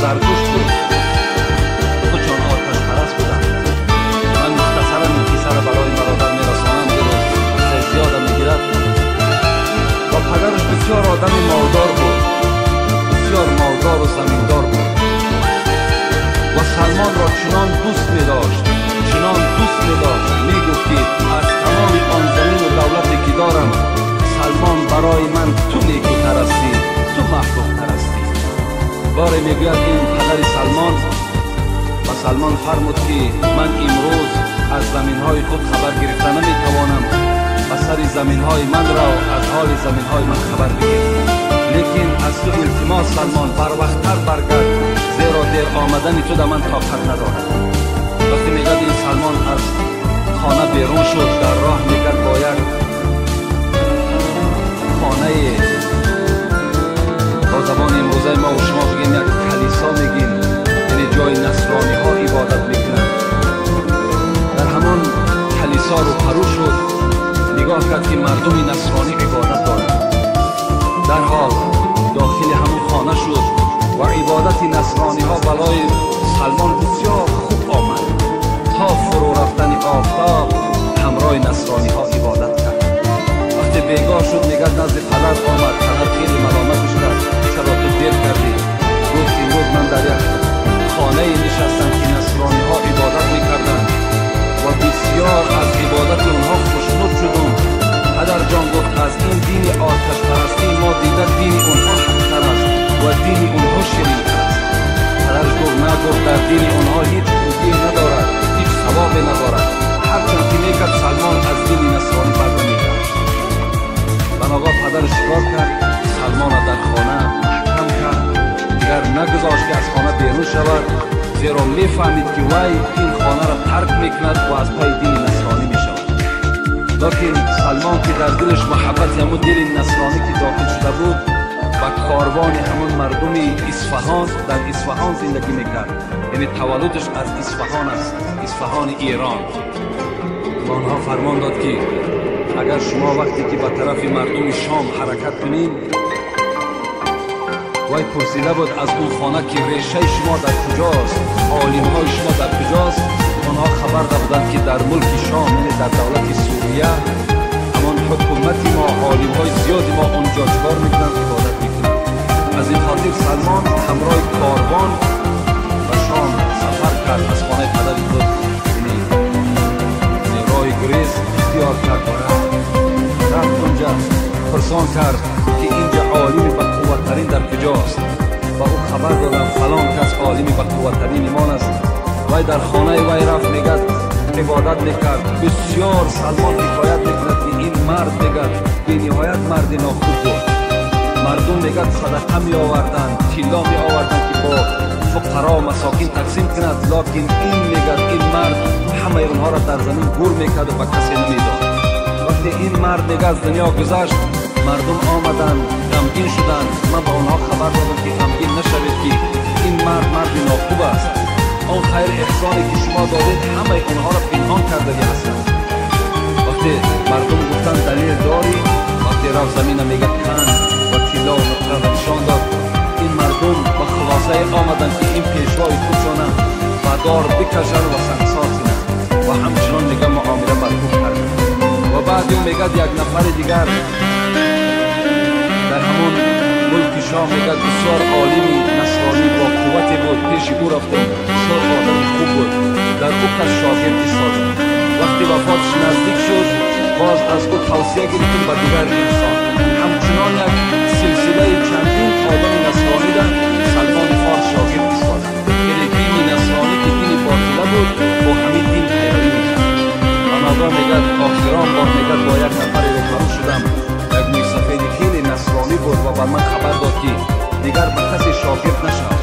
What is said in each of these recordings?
زرتشت بود. خود چون آتش پرست بودم. من مختصرا این قصه را برای برادر میرسانم که زیادم میگیرد. و پدرش بسیار آدم مالدار بود، بسیار مالدار و زمیندار بود و سلمان را چنان دوست می داشت، چنان دوست می داشت، می گفت که از تمام آن زمین و دولتی که دارم سلمان برای من تو نیکوتر هستی، تو محبوبتر هستی. باری میگوید این پدر سلمان و سلمان فرمود که من امروز از زمینهای خود خبر گرفته نمیتوانم و سر زمینهای من را از حال زمینهای من خبر بگیر، لیکن از تو التماس سلمان بر وقتتر برگرد، زیرا دیر آمدن تو در من طاقت ندارد. وقتی میگد این سلمان از خانه بیرون شد، در راه میگد با یک خانه با زبان امروزه ما و شما بگیم یک کلیسا میگیم، یعنی جای نصرانی ها عبادت میکنند. در همان کلیسا رو پرو شد، نگاه کرد که مردم نصرانی عبادت دارند. در حال داخل همون خانه شد و عبادت نصرانی ها برای سلمان بسیار خوب آمد. تا فرو رفتن آفتاب همراه نصرانی ها عبادت کرد. وقتی بیگاه شد نگاه نزد پدر آمد. پدر خیلی ملامتش کرد، چرا تو دیر کردی؟ گفت امروز من در یک خانه نشستم که نصرانی ها عبادت میکردند و بسیار از عبادت اونها خوشنود شدم. پدر جان گفت از این دین آتش پرستی ما دیده دین اونها حق‌تر است و دین اونها شیرین‌تر است. پدرش گفت نه، گفت در دین اونها هیچ خوبی ندارد، هیچ ثوابی ندارد. هرچند که میکرد سلمان از دین نصرانی برده میکرد. بنابراین پدرش چیکار کرد؟ سلمان را در خانه محکم کرد، دیگر نگذاشت که از خانه بیرون شود، زیرا میفهمید که وی این خانه را ترک میکند و از پای دین نصرانی میشود. لیکن سلمان که در دلش محبت همون دل نصرانی که داخل شده بود و کاروان همون مردم اصفهان، در اصفهان زندگی میکرد، یعنی تولدش از اصفهان است، اصفهان ایران. و آنها فرمان داد که اگر شما وقتی که به طرف مردم شام حرکت کنید، وی پرسیده بود از اون خانه که ریشه شما در کجاست، عالم های شما در کجاست. آنها خبر دادند که در ملک شام، یعنی در دولت سوریه، همان حکومت ما، عالم های زیادی ما اونجا کار میکنند، عبادت میکنند. از این خاطر سلمان همراه کاروان به شام سفر کرد. از خانه پدر خود یعنی راه گریز اختیار کرد و رفت اونجا پرسان کرد که اینجا عالم بقوترین در کجاست و او خبر دادن فلان کس عالم بقوترین ایمان است. وی در خانه وی رفت میگد عبادت میکرد. بسیار سلمان حکایت میکند که این مرد میگد به نهایت مرد ناخوب بود. مردم میگد صدقه می آوردن، طلا می آوردن که با فقرا و مساکین تقسیم کند، لیکن این میگد این مرد همه اونها را در زمین گور میکرد و به کسی نمیداد. وقتی این مرد میگه از دنیا گذشت، مردم آمدن غمگین شدند. من با آنها خبر دادم که غمگین نشوید که این مرد ناخوب است. آن خیر احسانی که شما دادید همه اونها را پنهان کرده هستند. وقتی مردم گفتن دلیل داری، وقتی رفت زمین میگه کن و طلا و نقره را نشان داد. این مردم با خلاصه آمدن که این پیشوای خودشانه و دار بکشن و سنگسار کنند و همچنان میگه معامله برخوب کرد. و بعد اون میگه یک نفر دیگر در همون ملک شام میگه بسیار عالمی نصرانی با قوتی بود، پیش او رفتم، بسیار آدمی خوب بود، در او کس شاگرد ایستاد. وقتی وفاتش نزدیک شد، باز از او توصیه گرفتیم به دیگر انسان. همچنان یک سلسله چندین آدم نصرانی در سلمان فارس شاگرد ایستاد، یعنی دین نصرانی که دین باطله بود با همین دین پیروی میکرد. بنابراین میگه آخران بار میگه با یک نفری روبرو شدم، یک موی سفیدی خیلی نصرانی بود و بر من خبر داد که دیگر به کسی شاگرد نشد،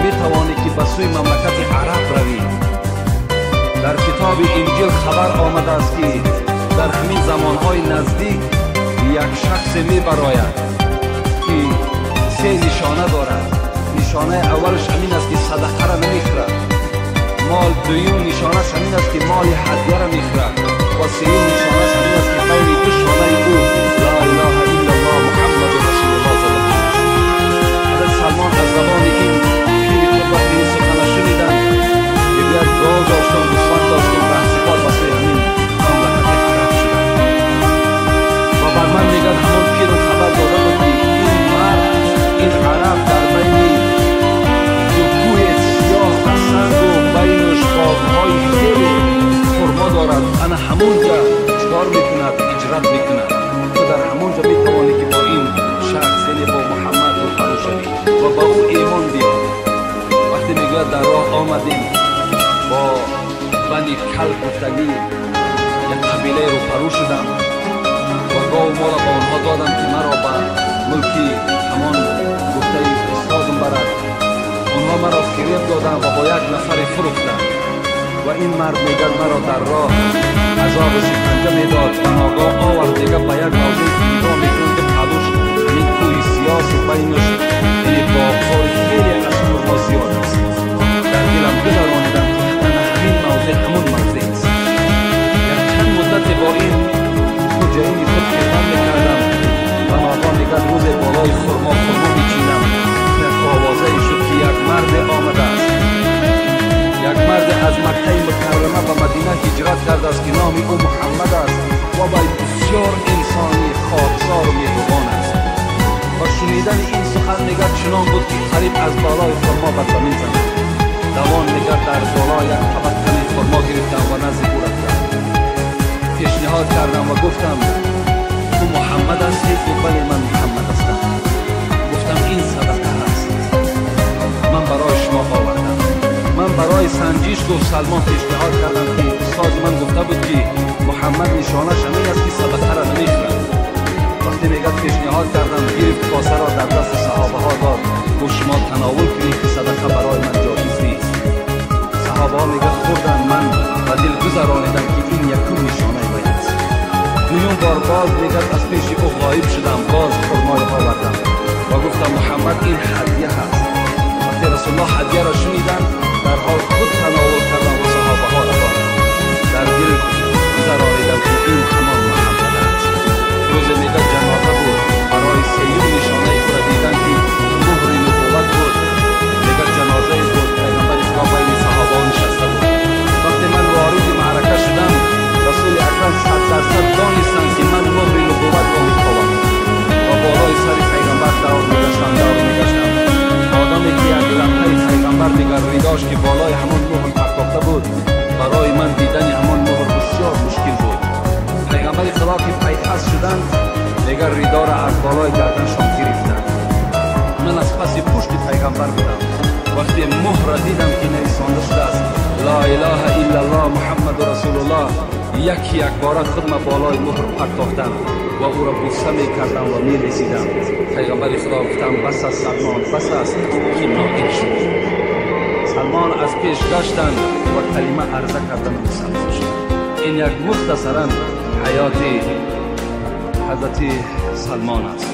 میتوانی که به سوی مملکت عرب روی. در کتاب انجیل خبر آمده است که در همین زمانهای نزدیک یک شخص میبراید که سه نشانه دارد. نشانه اولش همین است که صدقه را نمیخورد، مال دویم نشانه همین است که مال هدیه را میخورد و سوم نشانه همین است که بین دو شانه او لا اله الا الله محمد رسول الله صلی الله علیه و سلمان از زبان این کلب گفتگی یک قبیله رو فرو شدم و گاو مال با آنها دادم که مرا به ملکی همان گفته استادم برد. آنها مرا فریب دادن و با یک نفر فروختند و این مرد میگرد مرا در راه عذاب شکنجه میداد و ناگاه آورد دیگه به یک موضوع که نگاه میکنم که پلوش همین کوه سیاس بینش یعنی باغ‌های خیلی از خورما زیاد است. در دلم بگذرانیدم که حتما همین موضوع همون موضوع است. یک چند مدت با این کجایینی خود خدمت میکردم و ناگاه میگرد روز بالای خورما میچینم یک آوازه شد که یک مرد آمده است. یک مرد از مکه مکرمه به مدینه هجرت کرده است که نام او محمد است و با بسیار انسانی خاکسار و مهربان است. و شنیدن این سخن نگرد چنان بود که قریب از بالای خرما بر زمین زد. دوان نگرد در بالا یک طبقه خرما گرفتم و نزد او رفتم. پیشنهاد کردم و گفتم تو محمد هستی؟ گفت بله من محمد هستم. گفتم این صدقه است، من برای شما آوردم. من برای سنجش گفت سلمان پیشنهاد کردم که استاد من گفته بود که محمد نشانش همین است که صدقه را نمیخورد. وقتی میگه پیشنهاد کردم گرفت کاسه را در دست صحابه ها داد گفت شما تناول کنید که صدقه برای من جایز نیست. صحابه ها میگه خوردن، من و دل گذرانیدم که این یکم نشانه وی است. دویم بار باز میگه از پیش او غایب شدم، باز خرمای آوردم و گفتم محمد این هدیه هست. وقتی رسول الله هدیه را شنیدن در حال خود تناول کردن و صحابه ها را دادن. در دل گذرانیدم که این همان محمد است. روز میگه جنازه بود، برای سیوم نشانه او را دیدن که مهر نبوت بود. میگه جنازه بود، پیغمبر اسلام بین صحابه ها نشسته بود. وقتی من وارد معرکه شدم رسول اکرم 100% دانستند که من مهر نبوت را میخوام و بالای سر پیغمبر دور میگشتم. آدمی که یک لمحه پیغمبر میگه ریداش که بالای همان مهر پرداخته بود، برای من دیدن همان مهر بسیار مشکل بود. پیغمبر خدا که پیپس شدند دیگر ریدا را از بالای گردنشان گرفتند. من از پس پشت پیغمبر بودم. وقتی مهر را دیدم که نویسانده شده است لا اله الا الله محمد رسول الله، یک بار خودم بالای مهر پرداختم و او را بوسه میکردم و میرسیدم. پیغمبر خدا گفتم بس است سلمان، بس است که ناگه شد. سلمان از پیش گشتند و کلمه عرضه کردن مسلمان شد. این یک مختصرا حیات حضرت سلمان است.